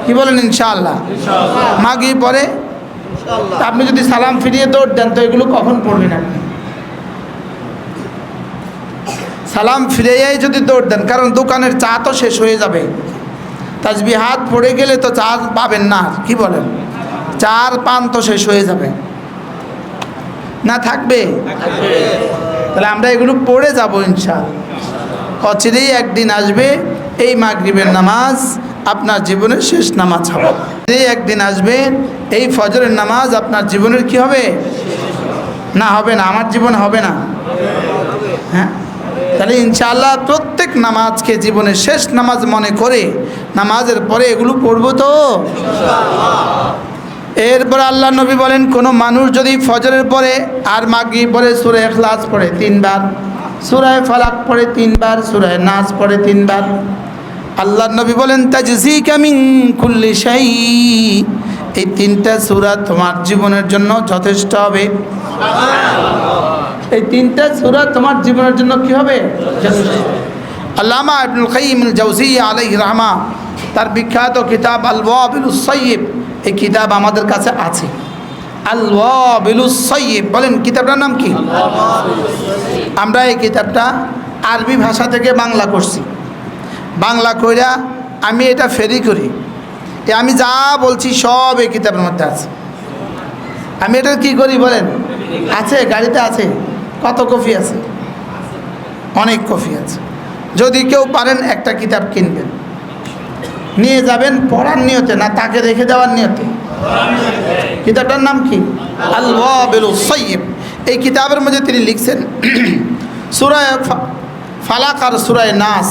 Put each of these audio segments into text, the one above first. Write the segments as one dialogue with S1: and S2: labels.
S1: কি বলেন? ইনশাআল্লাহ। মাগরিব পরে আপনি যদি সালাম ফিরিয়ে দৌড় দেন তো এগুলো কখন পড়বেন আপনি? সালাম ফিরিয়েই যদি দৌড় দেন, কারণ দোকানের চা তো শেষ হয়ে যাবে, তাসবিহাত পড়ে গেলে তো চা পাবেন না। কি বলেন? চার পান তো শেষ হয়ে যাবে না, থাকবে? তাহলে আমরা এগুলো পড়ে যাব ইনশাআল্লাহ। অচিরেই একদিন আসবে এই মাগরিবের নামাজ আপনার জীবনের শেষ নামাজ হবে। এই একদিন আসবে এই ফজরের নামাজ আপনার জীবনের কি হবে? না, হবে না। আমার জীবন হবে না। হ্যাঁ, তাহলে ইনশাআল্লাহ প্রত্যেক নামাজকে জীবনের শেষ নামাজ মনে করে নামাজের পরে এগুলো পড়বো তো। এরপর আল্লাহ নবী বলেন, কোনো মানুষ যদি ফজরের পরে আর মাগরিব পরে সূরা ইখলাস পড়ে 3 বার, সূরা ফালাক পড়ে 3 বার, সূরা নাস পড়ে 3 বার, আল্লাহ নবী বলেন তাজজিকা মিন কুল্লি শাই, এই 3টা সূরা তোমার জীবনের জন্য যথেষ্ট হবে। এই 3টা সূরা তোমার জীবনের জন্য কি হবে? আল্লামা ইবনুল কাইয়িম আল জাওজিয়্যা আলাইহি রাহমা তার বিখ্যাত কিতাব আল ওয়াবিলুস সাইয়্যিব, এই কিতাব আমাদের কাছে আছে। আল ওয়াবিলুস সাইয়্যিব, বলেন কিতাবটার নাম কি? আমরা এই কিতাবটা আরবি ভাষা থেকে বাংলা করছি। বাংলা কইরা আমি এটা ফেরি করি, আমি যা বলছি সব এই কিতাবের মধ্যে আছে। আমি এটা কি করি বলেন? আছে, গাড়িতে আছে। কত কপি আছে? অনেক কপি আছে। যদি কেউ পারেন একটা কিতাব কিনবেন, নিয়ে যাবেন পড়ার নিয়তে, না তাকে রেখে দেওয়ার নিয়তে। কিতাবটার নাম কি? আল ওয়াবিলুস সাইয়্যিব। এই কিতাবের মধ্যে তিনি লিখছেন সূরা ফালাক আর সূরা নাস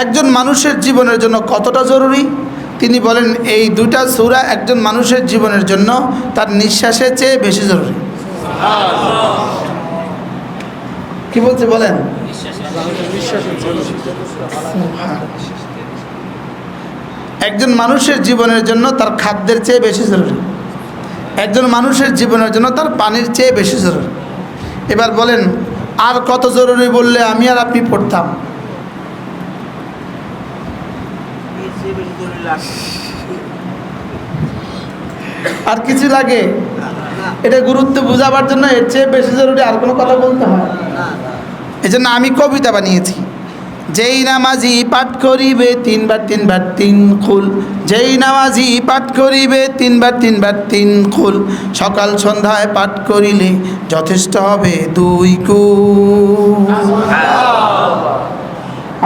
S1: একজন মানুষের জীবনের জন্য কতটা জরুরি। তিনি বলেন এই 2টা সূরা একজন মানুষের জীবনের জন্য তার নিঃশ্বাসের চেয়ে বেশি জরুরি। কি বলছে বলেন? একজন মানুষের জীবনের জন্য তার খাদ্যের চেয়ে বেশি জরুরি, একজন মানুষের জীবনের জন্য তার পানির চেয়ে বেশি জরুরি। এবার বলেন আর কত জরুরি বললে আমি আর আপনি পড়তাম? আর কিছু লাগে? এটা গুরুত্ব বোঝাবার জন্য এর চেয়ে বেশি জরুরি আর কোনো কথা বলতে হয়? এই জন্য আমি কবিতা বানিয়েছি, যেই নামাজি পাঠ করিবে 3 বার 3 বার 3 কুল, যেই নামাজি পাঠ করিবে 3 বার 3 বার 3 কুল, সকাল সন্ধ্যায় পাঠ করিলে যথেষ্ট হবে 2 কুল।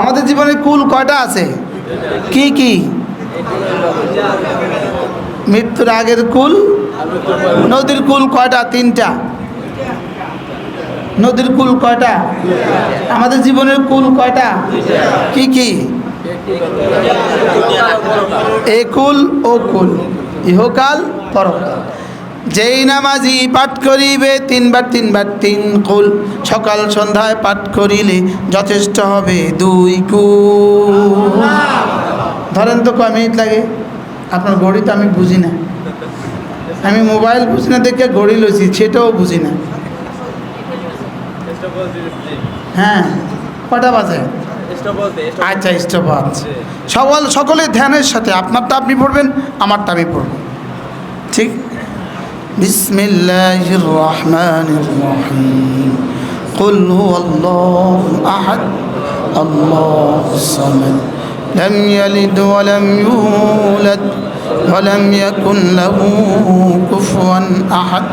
S1: আমাদের জীবনে কুল কয়টা আছে? কি কি? মৃত্যুর আগের কুল, নদীর কুল কয়টা? 3টা। নদীর কুল কয়টা? আমাদের জীবনের কুল কয়টা? কি কি? এ কুল ও কুল, ইহকাল পরকাল। যেই নামাজি পাঠ করিবে 3 বার 3 বার 3 কুল, সকাল সন্ধ্যায় পাঠ করিলে যথেষ্ট হবে 2 কুল। ধরেন তো কয় মিনিট লাগে? আপনার ঘড়ি তো আমি বুঝি না, আমি মোবাইল বুঝি না দেখে ঘড়ি লইছি, সেটাও বুঝি না। হ্যাঁ, কটা বাজে? আচ্ছা, স্টপওয়াচ। সকলে ধ্যানের সাথে আপনারটা আপনি পড়বেন, আমারটা আমি পড়ব, ঠিক? বিসমিল্লাহির রহমানির রহিম। কুল হুয়াল্লাহু আহাদ আল্লাহুস সামাদ লাম ইয়ালিদ ওয়া লাম ইউলাদ ওয়া লাম ইয়াকুন লাহু কুফুয়ান আহাদ।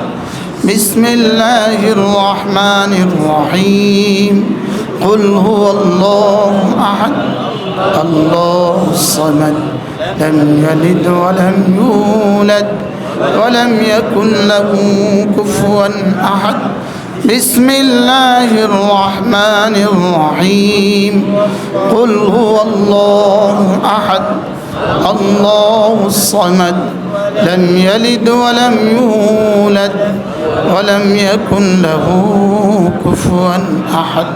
S1: বিসমিল্লাহির রহমানির রহিম। কুল হুয়াল্লাহু আহাদ আল্লাহুস সামাদ লাম ইয়ালিদ ওয়া লাম ইউলাদ ওয়া লাম ইয়াকুন লাহু কুফুয়ান আহাদ। বিসমিল্লাহির রহমানির রহিম। কুল হুয়াল্লাহু আহাদ আল্লাহুস সামাদ লাম ইয়ালিদ ওয়া লাম ইউলাদ ওয়া লাম ইয়াকুন লাহু কুফুয়ান আহাদ।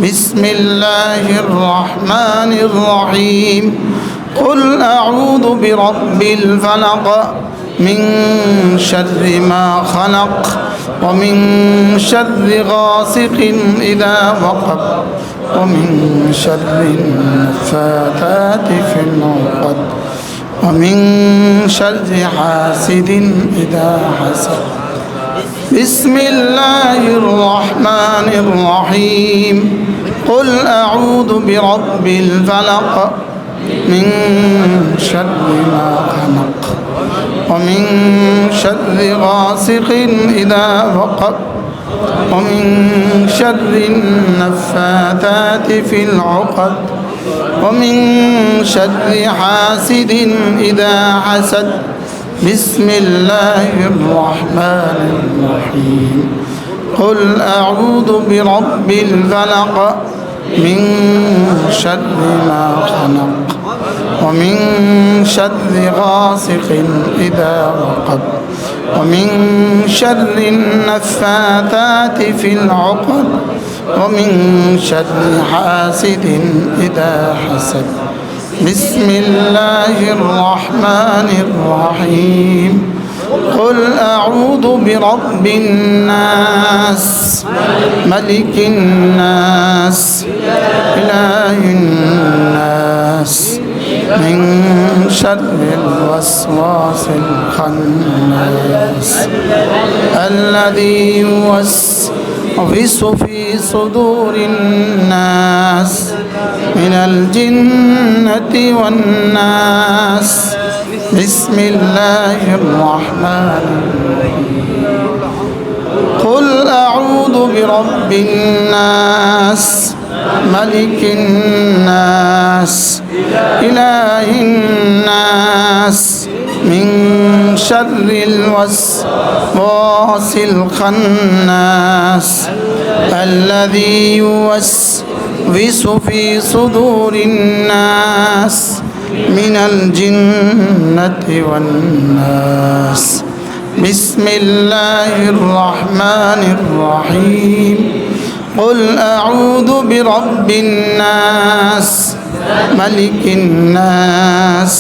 S1: বিসমিল্লাহির রহমানির রহিম। কুল আউযু বিরাব্বিল ফালাক মিন শাররি মা খালাক ওয়া মিন শাররি গাসিকিন ইযা ওয়াকাব ওয়া মিন শাররিন নাফাথাতি ফিল উকাদ ومن شر حاسد إذا حسد بسم الله الرحمن الرحيم قل أعوذ برب الفلق من شر ما خلق ومن شر غاسق إذا وقب ومن شر النفاثات في العقد ومن شر حاسد إذا حسد بسم الله الرحمن الرحيم قل أعوذ برب الفلق من شر ما خلق ومن شر غاسق إذا وقب ومن شر النفاثات في العقد ومن شر حاسد إذا حسد بسم الله الرحمن الرحيم قل أعوذ برب الناس ملك الناس إله الناس من شر الوسواس الخناس الذي يوسوس في صدور الناس من الجنة والناس بسم الله الرحمن الرحيم قل أعوذ برب الناس ملك الناس إله الناس من شر الوسواس الخناس الذي يوسوس في صدور الناس من الجنة والناس بسم الله الرحمن الرحيم قل أعوذ برب الناس ملك الناس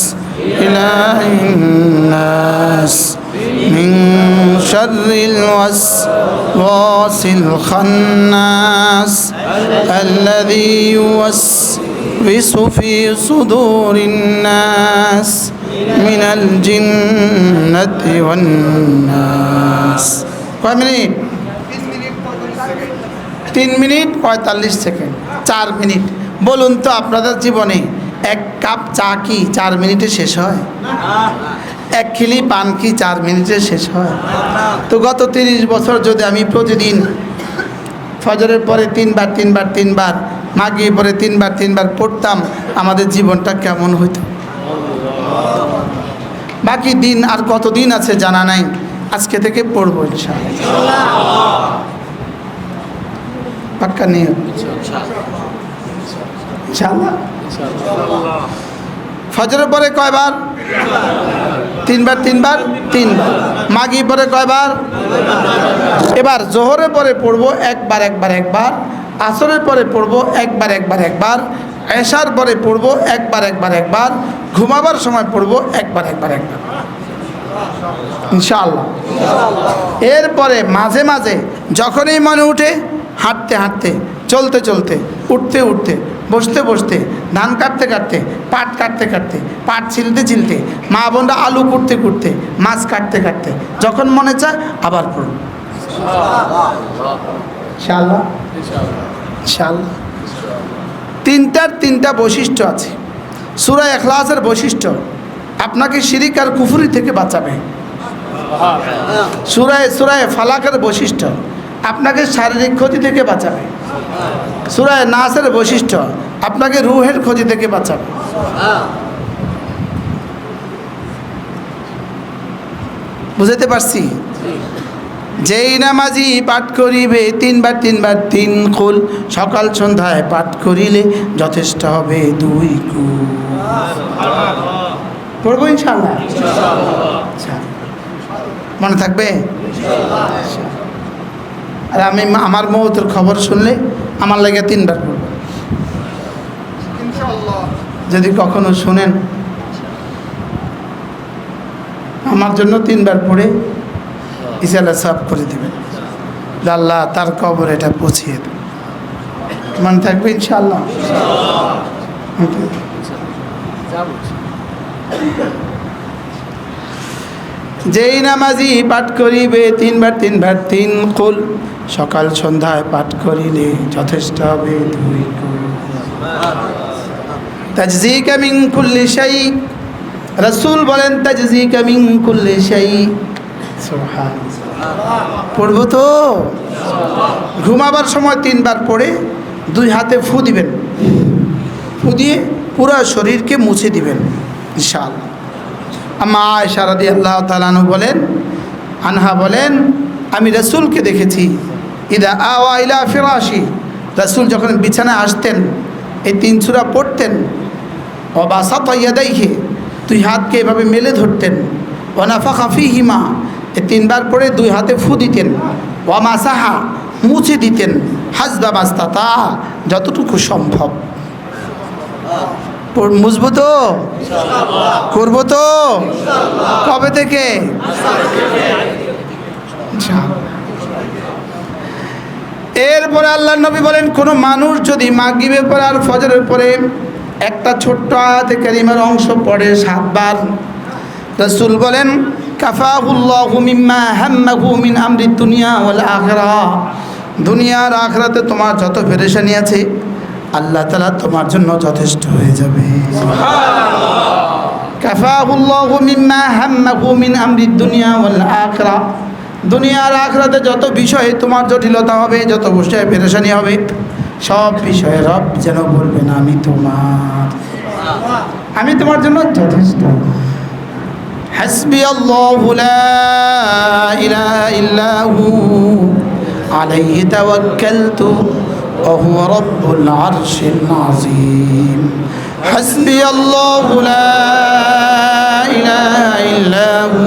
S1: إله الناس من شر الوسواس الخناس الذي يوسوس في صدور الناس من الجنة والناس কয় মিনিট 3 মিনিট 45 সেকেন্ড 4 মিনিট বলুন তো আপনাদের জীবনে এক কাপ চা কি 4 মিনিটে শেষ হয় এক খিলি পান কি 4 মিনিটে শেষ হয় তো গত 30 বছর যদি আমি প্রতিদিন ফজরের পরে 3 বার মাগরিবের পরে 3 বার পড়তাম আমাদের জীবনটা কেমন হতো বাকি দিন আর কত দিন আছে জানা নাই আজকে থেকে পড়বো ইনশাআল্লাহ পাক্কা নিয়ে ইনশাআল্লাহ ফজরের পরে কয়বার 3 বার মাগরিবের পরে কয়বার এবার জোহরের পরে পড়বো একবার আসরের পরে পড়বো একবার এশার পরে পড়বো একবার ঘুমাবার সময় পড়বো একবার ইনশাআল্লাহ এরপরে মাঝে মাঝে যখনই মনে উঠে হাঁটতে চলতে উঠতে বসতে ধান কাটতে পাট কাটতে পাট ছিলতে মা বোনরা আলু কুটতে মাছ কাটতে যখন মনে চায় আবার পড়ব ইনশাআল্লাহ তিনটা বৈশিষ্ট্য আছে সূরা ইখলাসের বৈশিষ্ট্য আপনাকে শিরিক আর কুফরি থেকে বাঁচাবে সূরা ফালাকের বৈশিষ্ট্য আপনাকে শারীরিক ক্ষতি থেকে বাঁচাবে সূরা নাসের বৈশিষ্ট্য আপনাকে রূহের ক্ষতি থেকে বাঁচাবে বুঝাতে পারছি যেই নামাজি পাঠ করিবে 3 বার 3 কুল সকাল সন্ধ্যায় পাঠ করিলে যথেষ্ট হবে 2 কুল পড়বো ইনশাআল্লাহ মনে থাকবে আর আমি আমার মৌতের খবর শুনলে আমার লাগে 3 বার পড়ব ইনশাআল্লাহ যদি কখনো শুনেন আমার জন্য 3 বার পড়ে ইনশাআল্লাহ সাফ করে দেবেন আল্লাহ তার কবর এটা পৌঁছিয়ে দেবে মনে থাকবে ইনশাআল্লাহ যেই নামাজি পাঠ করিবে তিনবার তিনবার তিন কুল, সকাল সন্ধ্যায় পাঠ করিলে যথেষ্ট হবে 2 কুল। তাজজিকা মিন কুল্লি শাই, রাসূল বলেন তাজজিকা মিন কুল্লি শাই। সুবহানাল্লাহ। পড়ব তো? ঘুমাবার সময় 3 বার পড়ে 2 হাতে ফু দিবেন, ফু দিয়ে পুরো শরীরকে মুছে দিবেন ইনশাআল্লাহ। আম্মা আয়েশা রাদিয়াল্লাহু তাআলা আনহা বলেন, আমি রাসূলকে দেখেছি ইদা আওয়া ইলা ফিরাশি, রাসূল যখন বিছানায় আসতেন এই 3 সূরা পড়তেন। ওয়া বাসাতা ইয়াদাইহি, 2 হাতকে এভাবে মেলে ধরতেন। ওয়া নাফাখা ফীহিমা, এই 3 বার পড়ে 2 হাতে ফু দিতেন। ওয়া মাসাহা, মুছে দিতেন। হাসবা মাস্তাতা, যতটুকু সম্ভব। মুছবো তো? করবো তো? কবে থেকে? এরপরে আল্লাহর নবী বলেন, কোনো মানুষ যদি মাগরিবের পরে আর ফজরের পরে একটা ছোট্ট আয়াতে কারিমার অংশ পড়ে 7 বার, রাসূল বলেন কাফাহুল্লাহু মিম্মা হাম্মাহু মিন আমরি দুনিয়া ওয়াল আখিরাহ, দুনিয়ার আখিরাতে তোমার যত পেরেশানি আছে আল্লাহ তাআলা তোমার জন্য যথেষ্ট হয়ে যাবে। সুবহানাল্লাহ। কাফাহুল্লাহু মিম্মা হাম্মাহু মিন আমরি দুনিয়া ওয়াল আখিরাহ, দুনিয়ার আখিরাতে যত বিষয়ে তোমার জটিলতা হবে, যত বিষয়ে পেরেশানি হবে, সব বিষয়ে রব যেন বলবেন আমি তোমার জন্য যথেষ্ট। হাসবি আল্লাহু লা ইলাহা ইল্লা হু আলাইহি তাওয়াক্কালতু ওয়া হুয়া রাব্বুল আরশিল আযীম। হাসবি আল্লাহু লা ইলাহা ইল্লা হু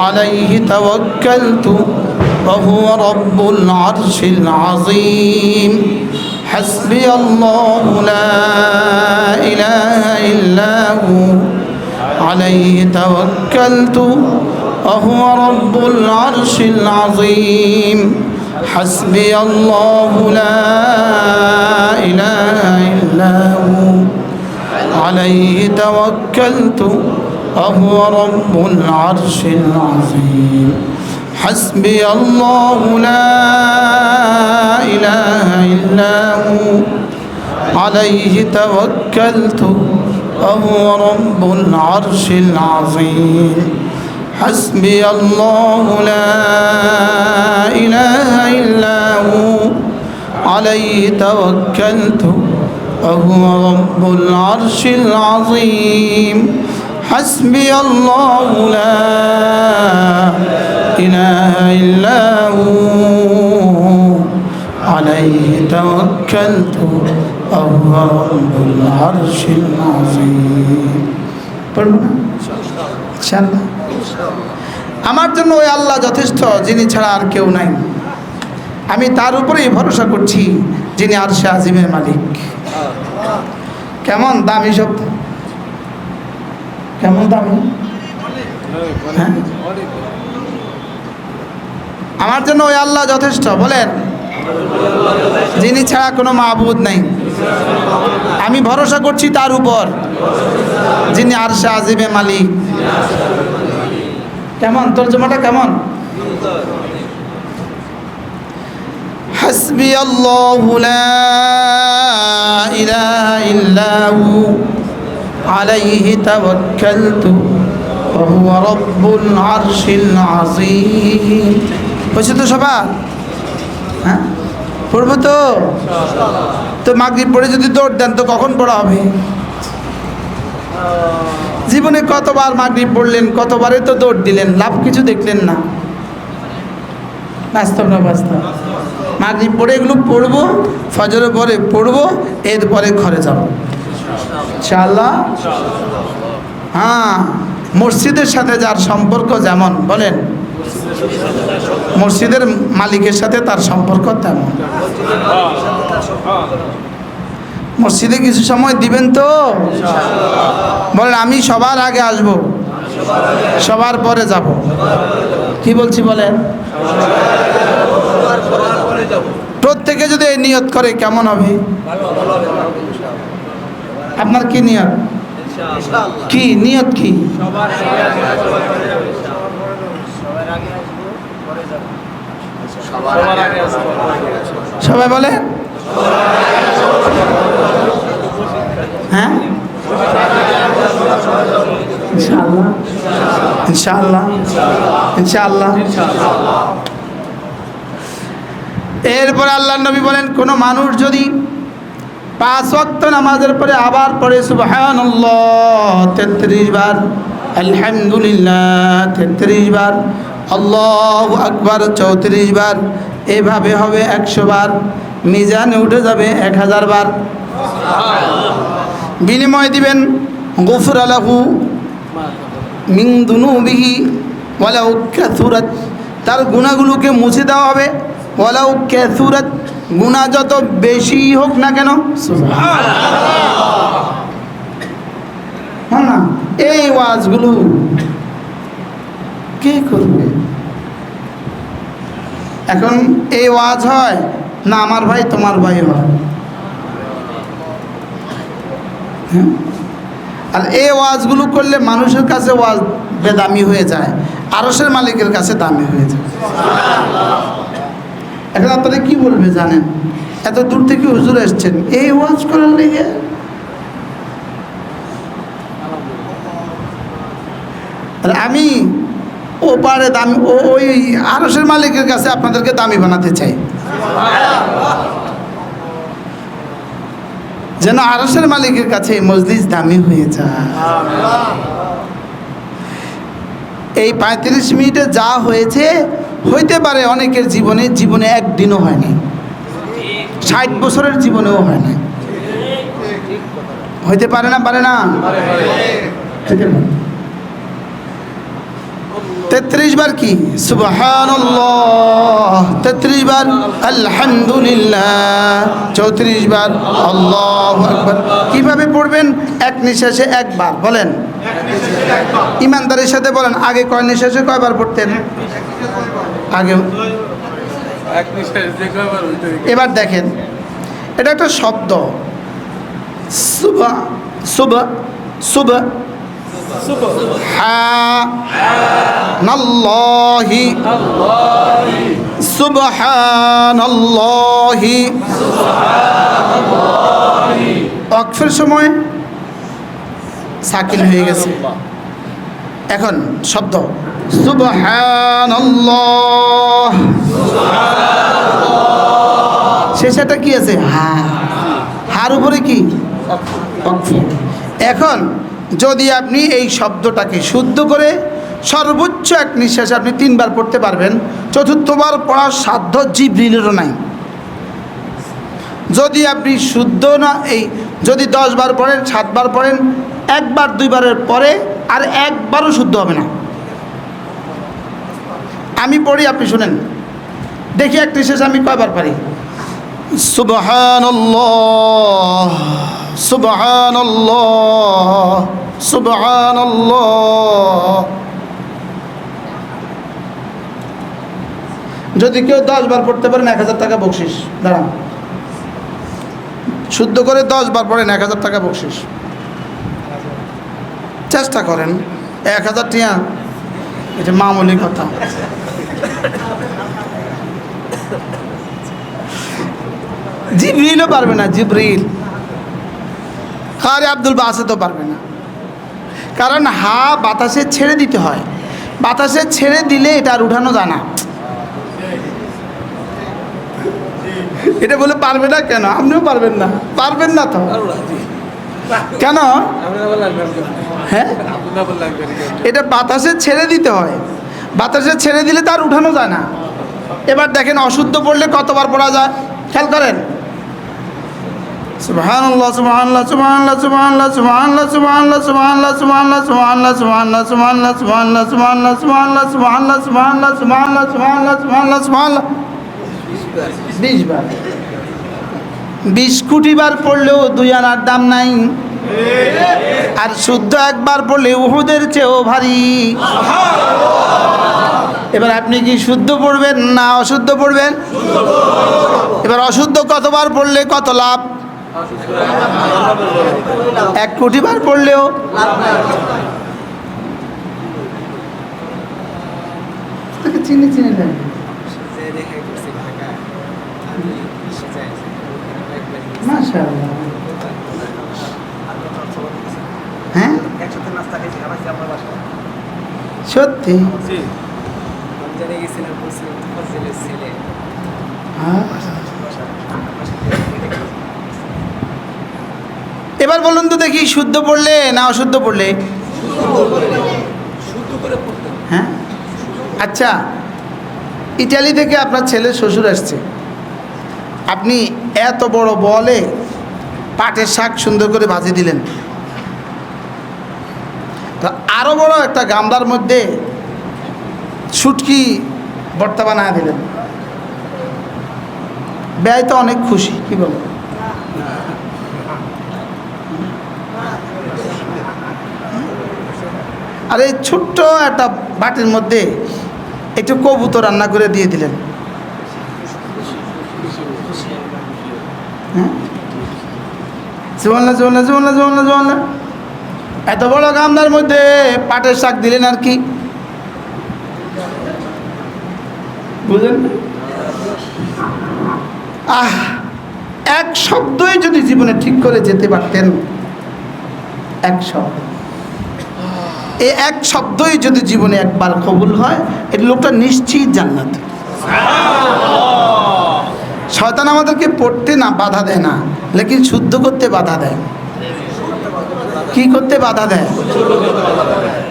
S1: আলাইহি তাওয়াক্কালতু ওয়া হুয়া রাব্বুল আরশিল আযীম। হাসবি আল্লাহু লা ইলাহা ইল্লা হু আলাইহি তাওয়াক্কালতু ওয়া হুয়া রাব্বুল আরশিল আযীম। হাসবি আল্লাহু লা ইলাহা ইল্লা হু আলাইহি তাওয়াক্কালতু ওয়া হুয়া রাব্বুল আরশিল আযীম। হাসবি আল্লাহু লা ইলাহা ইল্লা হু আলাইহি তাওয়াক্কালতু ওয়া হুয়া রাব্বুল আরশিল আযীম। হাসবি আল্লাহু লা ইলাহা ইল্লা হু আলাইহি তাওয়াক্কালতু ওয়া হুয়া রাব্বুল আরশিল আযীম। হাসবি আল্লাহু লা ইলাহা ইল্লা হু আলাইহি তাওয়াক্কালতু ওয়া হুয়া রাব্বুল আরশিল আযীম। পড়ব না ইনশাআল্লাহ। আমার জন্য ওই আল্লাহ যথেষ্ট, যিনি ছাড়া আর কেউ নাই। আমি তার উপরেই ভরসা করছি, যিনি আরশে আজিমের মালিক। কেমন দামি শব্দ, কেমন দামি! হ্যাঁ, আমার জন্য ওই আল্লাহ যথেষ্ট। বলেন, যিনি ছাড়া কোনো মাবুদ নাই। আমি ভরসা করছি তার উপর, যিনি আরশে আজিমের মালিক। কেমন তর্জমাটা কেমন? হাসবি আল্লাহু লা ইলাহা ইল্লা হু আলাইহি তাওয়াক্কালতু ওয়া হুয়া রাব্বুল আরশিল আযীম। বুঝছো তো সবাই? হ্যাঁ, পড়বো তো? তো মাগরিব পড়ে যদি দৌড় দেন তো কখন পড়া হবে? জীবনে কতবার মাগরিব পড়লেন, কতবারে তো দৌড় দিলেন, লাভ কিছু দেখলেন না। বাস্তব না বাস্তব? মাগরিব পড়ে এগুলো পড়বো, ফজরের পরে পড়বো, এরপরে ঘরে যাব ইনশাআল্লাহ। হ্যাঁ, মসজিদের সাথে যার সম্পর্ক যেমন, বলেন, মসজিদের মালিকের সাথে তার সম্পর্ক তেমন। মসজিদে কিছু সময় দিবেন তো? বলেন, আমি সবার আগে আসব, সবার পরে যাব। কি বলছি বলেন? প্রত্যেকে যদি এই নিয়ত করে কেমন হবে? আপনার কি নিয়ত? কি নিয়ত? কি সবাই বলে হ্যাঁ, ইনশাআল্লাহ ইনশাআল্লাহ ইনশাআল্লাহ। এরপরে আল্লাহর নবী বলেন, কোন মানুষ যদি 5 ওয়াক্ত নামাজের পরে আবার পড়ে সুবহানাল্লাহ 33 বার, আলহামদুলিল্লাহ 33 বার, আল্লাহু আকবার 34 বার, এভাবে হবে 100 বার, মিজানে উঠে যাবে 1000 বার। বিনিময় দিবেন গুফরা লাহু মিন দুনুবিহি ওয়ালাউ কাসুরাত, তার গুনাহগুলোকে মুছে দেওয়া হবে, ওয়ালাউ কাসুরাত, গুনাহ যত বেশি হোক না কেন। হ্যাঁ না, এই ওয়াজগুলো কে করবে? এখন এই ওয়াজ হয় না আমার ভাই তোমার ভাই হয়, হ্যাঁ? আর এই ওয়াজগুলো করলে মানুষের কাছে ওয়াজ বেদামি হয়ে যায়, আরশের মালিকের কাছে দামি হয়ে যায়। এখন আপনারা কি বলবে জানেন? এত দূর থেকে হুজুর এসছেন এই ওয়াজ করার লেগে, আর আমি ও পারে দামি, ওই আরশের মালিকের কাছে আপনাদেরকে দামি বানাতে চাই, যেন আরশের মালিকের কাছে মজলিস দামি হয়ে যায়। এই 35 মিনিটে যা হয়েছে, হইতে পারে অনেকের জীবনে একদিনও হয়নি, 60 বছরের জীবনেও হয় না, হইতে পারে না, পারে না? 33 বার কি সুবহানাল্লাহ, 33 বার আলহামদুলিল্লাহ, 34 বার আল্লাহু আকবার। কিভাবে পড়বেন? এক নিঃশ্বাসে একবার। বলেন ইমানদারের সাথে বলেন, আগে কয় নিঃশ্বাসে কয়বার পড়তেন? আগে এক নিঃশ্বাসে কয়বার হইতো? এবার দেখেন, এটা একটা শব্দ, সুবহা সুবহা সুবহা সুবহানাল্লাহি সুবহানাল্লাহি। ওয়াকফের সময় সাকিন হয়ে গেছে, এখন শব্দ সুবহানাল্লাহ, শেষেটা কি আছে? হার উপরে কি ওয়াকফ। এখন যদি আপনি এই শব্দটাকে শুদ্ধ করে সর্বোচ্চ এক নিঃশ্বাসে আপনি 3 বার পড়তে পারবেন, চতুর্থবার পড়ার সাধ্য জিবরিলেরও নাই। যদি আপনি শুদ্ধ না, এই যদি 10 বার পড়েন, 7 বার পড়েন, 1 বার 2 বারের পরে আর একবারও শুদ্ধ হবে না। আমি পড়ি, আপনি শুনেন, দেখি এক নিঃশ্বাসে আমি কয়বার পারি। সুবহানাল্লাহ সুবহানাল্লাহ সুবহানাল্লাহ। যদি কেউ 10 বার পড়তে পারেন 1000 টাকা বকশিস। দাঁড়ান, শুদ্ধ করে 10 বার পড়েন 1000 টাকা বকশিস। চেষ্টা করেন, 1000 টাকা এটা মামুলি কথা। জিবরিলও পারবে না, জিবরিল কারি আব্দুল বাসেতও পারবে না, কারণ বাতাসে ছেড়ে দিতে হয়, বাতাসে ছেড়ে দিলে এটা আর উঠানো যায় না। এটা বলে পারবে না কেন? আপনিও পারবেন না, পারবেন না তো কেন? হ্যাঁ, এটা বাতাসে ছেড়ে দিতে হয়, বাতাসে ছেড়ে দিলে তার উঠানো যায় না। এবার দেখেন অশুদ্ধ পড়লে কতবার পড়া যায়, খেয়াল করেন। সুবহানাল্লাহ সুবহানাল্লাহ সুবহানাল্লাহ সুবহানাল্লাহ সুবহানাল্লাহ সুবহানাল্লাহ সুবহানাল্লাহ সুবহানাল্লাহ সুবহানাল্লাহ সুবহানাল্লাহ সুবহানাল্লাহ সুবহানাল্লাহ সুবহানাল্লাহ সুবহানাল্লাহ সুবহানাল্লাহ সুবহানাল্লাহ সুবহানাল্লাহ সুবহানাল্লাহ সুবহানাল্লাহ 20 বার। 20 কোটি বার পড়লেও 2 আনার দাম নাই, আর শুদ্ধ একবার পড়লে উহুদের চেয়েও ভারী। এবার আপনি কি শুদ্ধ পড়বেন না অশুদ্ধ পড়বেন? এবার অশুদ্ধ কতবার পড়লে কত লাভ? 1 কোটি বার পড়লেও চিনি চিনি মাশাআল্লাহ। হ্যাঁ সত্যি? এবার বলুন তো দেখি, শুদ্ধ পড়লে না অশুদ্ধ পড়লে? হ্যাঁ আচ্ছা, ইটালি থেকে আপনার ছেলে শ্বশুর আসছে, আপনি এত বড় বলে পাটের শাক সুন্দর করে ভাজি দিলেন, তো আরো বড় একটা গামলার মধ্যে শুটকি ভর্তা বানায় দিলেন, ব্যয় তো অনেক খুশি, কি বল? আর এই ছোট্ট একটা বাটির মধ্যে একটু কবুতর রান্না করে দিয়ে দিলেন, হ্যাঁ জোয়াল্লা এত বড় গামলার মধ্যে পাটের শাক দিলেন আর কি বুঝলেন? এক শব্দই যদি জীবনে ঠিক করে যেতে পারতেন, এক শব্দ, এই এক শব্দই যদি জীবনে একবার কবুল হয়, এই লোকটা নিশ্চিত জান্নাত। শয়তান আমাদেরকে পড়তে না বাধা দেয় না, লেকিন শুদ্ধ করতে বাধা দেয়। কি করতে বাধা দেয়?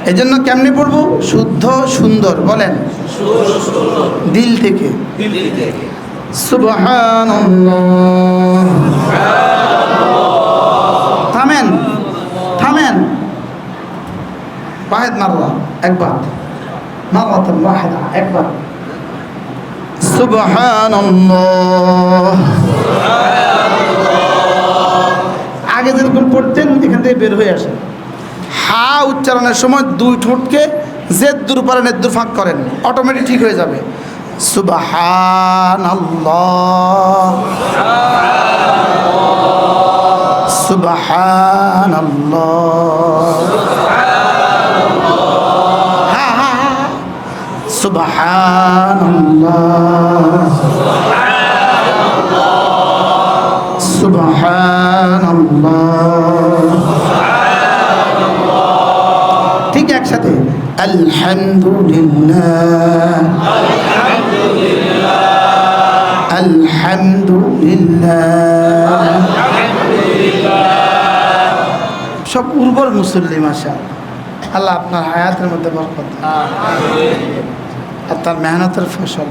S1: এই জন্য কেমনি পড়বো? শুদ্ধ সুন্দর, বলেন দিল থেকে। সুবহানাল্লাহ। থামেন থামেন, واحد مرة একবার, مرة واحدة একবার। সুবহানাল্লাহ। আগে যেরকম পড়তেন এখান থেকে বের হয়ে আসেন। হা উচ্চারণের সময় দুই ঠোঁটকে জেদ্দুর উপরে নেদ্দুর ফাঁক করেন, অটোমেটিক ঠিক হয়ে যাবে। সুবহানাল্লাহ সুবহানাল্লাহ। হ্যাঁ হ্যাঁ হ্যাঁ, সুবহানাল্লাহ সুবহানাল্লাহ। ঠিক একসাথে আলহামদুলিল্লাহ আলহামদুলিল্লাহ। সব উর্বর মুসল্লি, মাশাআল্লাহ। আল্লাহ আপনার হায়াতের মধ্যে বরকত আর তার মেহনতের ফসল।